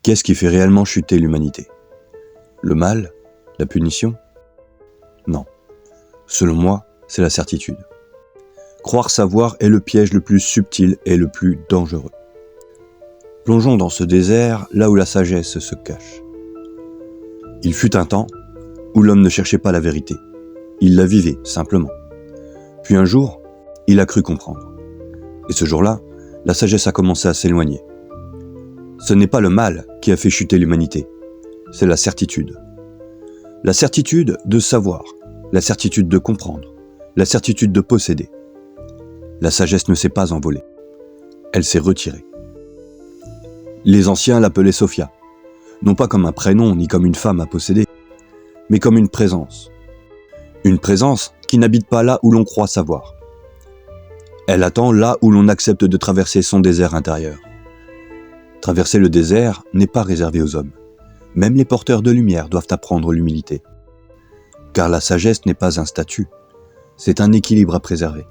Qu'est-ce qui fait réellement chuter l'humanité? Le mal? La punition? Non. Selon moi, c'est la certitude. Croire savoir est le piège le plus subtil et le plus dangereux. Plongeons dans ce désert, là où la sagesse se cache. Il fut un temps où l'homme ne cherchait pas la vérité. Il la vivait, simplement. Puis un jour, il a cru comprendre. Et ce jour-là, la sagesse a commencé à s'éloigner. Ce n'est pas le mal qui a fait chuter l'humanité, c'est la certitude. La certitude de savoir, la certitude de comprendre, la certitude de posséder. La sagesse ne s'est pas envolée, elle s'est retirée. Les anciens l'appelaient Sophia, non pas comme un prénom ni comme une femme à posséder, mais comme une présence. Une présence qui n'habite pas là où l'on croit savoir. Elle attend là où l'on accepte de traverser son désert intérieur. Traverser le désert n'est pas réservé aux hommes. Même les porteurs de lumière doivent apprendre l'humilité. Car la sagesse n'est pas un statut, c'est un équilibre à préserver.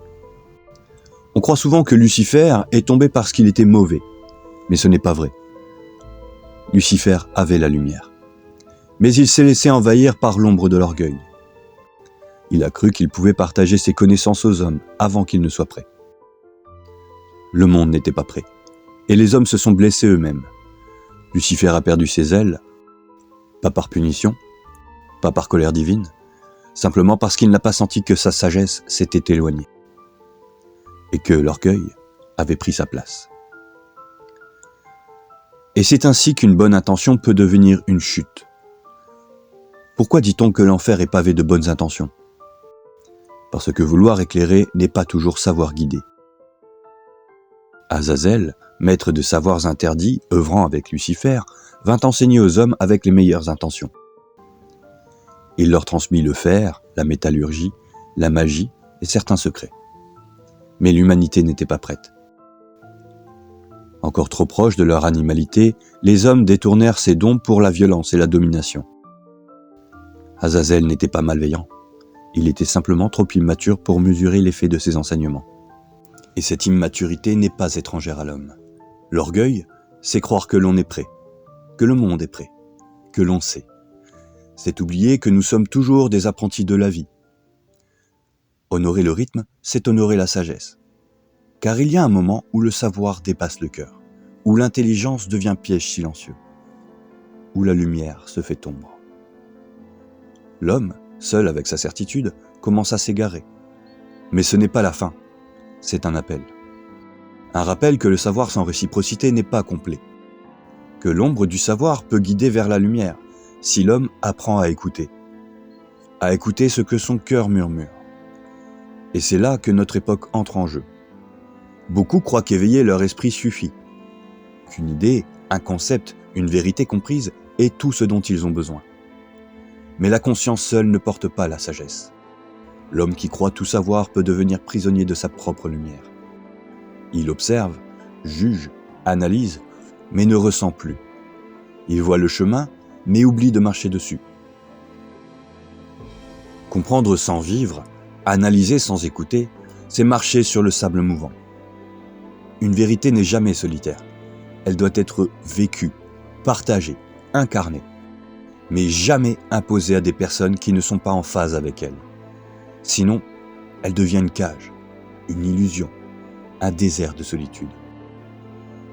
On croit souvent que Lucifer est tombé parce qu'il était mauvais, mais ce n'est pas vrai. Lucifer avait la lumière. Mais il s'est laissé envahir par l'ombre de l'orgueil. Il a cru qu'il pouvait partager ses connaissances aux hommes avant qu'ils ne soient prêts. Le monde n'était pas prêt, et les hommes se sont blessés eux-mêmes. Lucifer a perdu ses ailes, pas par punition, pas par colère divine, simplement parce qu'il n'a pas senti que sa sagesse s'était éloignée, et que l'orgueil avait pris sa place. Et c'est ainsi qu'une bonne intention peut devenir une chute. Pourquoi dit-on que l'enfer est pavé de bonnes intentions? Parce que vouloir éclairer n'est pas toujours savoir guider. Azazel, maître de savoirs interdits, œuvrant avec Lucifer, vint enseigner aux hommes avec les meilleures intentions. Il leur transmit le fer, la métallurgie, la magie et certains secrets. Mais l'humanité n'était pas prête. Encore trop proches de leur animalité, les hommes détournèrent ces dons pour la violence et la domination. Azazel n'était pas malveillant. Il était simplement trop immature pour mesurer l'effet de ses enseignements. Et cette immaturité n'est pas étrangère à l'homme. L'orgueil, c'est croire que l'on est prêt, que le monde est prêt, que l'on sait. C'est oublier que nous sommes toujours des apprentis de la vie. Honorer le rythme, c'est honorer la sagesse. Car il y a un moment où le savoir dépasse le cœur, où l'intelligence devient piège silencieux, où la lumière se fait ombre. L'homme, seul avec sa certitude, commence à s'égarer. Mais ce n'est pas la fin, c'est un appel. Un rappel que le savoir sans réciprocité n'est pas complet. Que l'ombre du savoir peut guider vers la lumière, si l'homme apprend à écouter ce que son cœur murmure. Et c'est là que notre époque entre en jeu. Beaucoup croient qu'éveiller leur esprit suffit, qu'une idée, un concept, une vérité comprise est tout ce dont ils ont besoin. Mais la conscience seule ne porte pas la sagesse. L'homme qui croit tout savoir peut devenir prisonnier de sa propre lumière. Il observe, juge, analyse, mais ne ressent plus. Il voit le chemin, mais oublie de marcher dessus. Comprendre sans vivre, analyser sans écouter, c'est marcher sur le sable mouvant. Une vérité n'est jamais solitaire. Elle doit être vécue, partagée, incarnée, mais jamais imposée à des personnes qui ne sont pas en phase avec elle. Sinon, elle devient une cage, une illusion, un désert de solitude.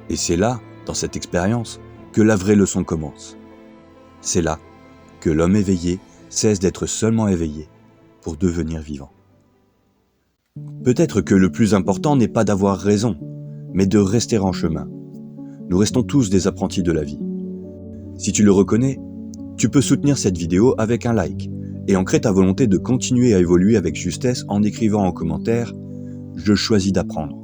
Et c'est là, dans cette expérience, que la vraie leçon commence. C'est là que l'homme éveillé cesse d'être seulement éveillé pour devenir vivant. Peut-être que le plus important n'est pas d'avoir raison, mais de rester en chemin. Nous restons tous des apprentis de la vie. Si tu le reconnais, tu peux soutenir cette vidéo avec un like et ancrer ta volonté de continuer à évoluer avec justesse en écrivant en commentaire « Je choisis d'apprendre ».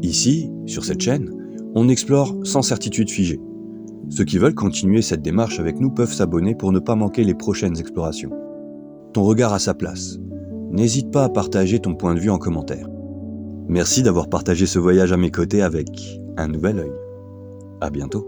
Ici, sur cette chaîne, on explore sans certitude figée. Ceux qui veulent continuer cette démarche avec nous peuvent s'abonner pour ne pas manquer les prochaines explorations. Ton regard a sa place. N'hésite pas à partager ton point de vue en commentaire. Merci d'avoir partagé ce voyage à mes côtés avec un nouvel œil. À bientôt.